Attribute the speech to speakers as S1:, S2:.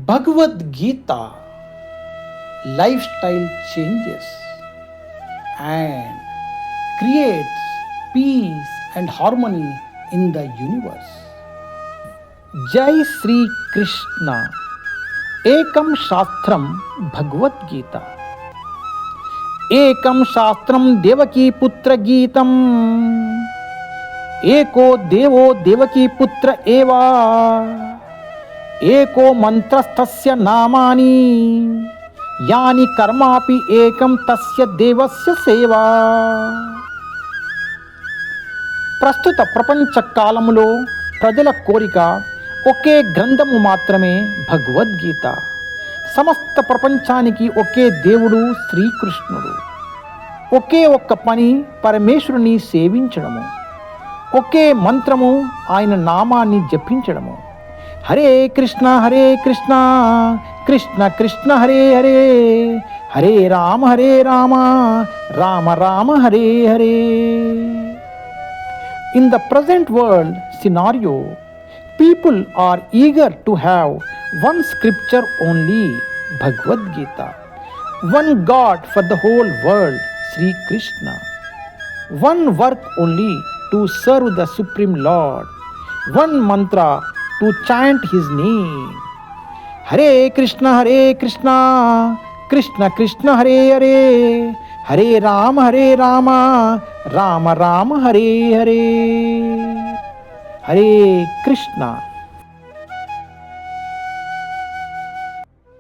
S1: Bhagavad Gita lifestyle changes and creates peace and harmony in the universe. Jai Sri Krishna. Ekam Shastram Bhagavad Gita. Ekam Shastram Devaki Putra Geetam. Eko Devo Devaki Putra Eva. Eko Mantrastasya Namani. యాని కర్మాపి ఏకం తస్య దేవస్య సేవా. ప్రస్తుత ప్రపంచ కాలములో ప్రజల కోరిక ఒకే గ్రంథము మాత్రమే, భగవద్గీత. సమస్త ప్రపంచానికి ఒకే దేవుడు శ్రీకృష్ణుడు. ఒకే ఒక్క పని పరమేశ్వరుని సేవించడము. ఒకే మంత్రము ఆయన నామాన్ని జపించడము. Hare Krishna Krishna Krishna Hare Hare, Hare Rama Rama Rama Hare Hare. In the present world scenario, people are eager to have one scripture only, Bhagavad Gita. One God for the whole world, Sri Krishna. One work only to serve the Supreme Lord. One mantra to chant His name. Hare Krishna Krishna Krishna Hare Hare, Hare Rama Rama Rama Hare Hare. Hare Krishna.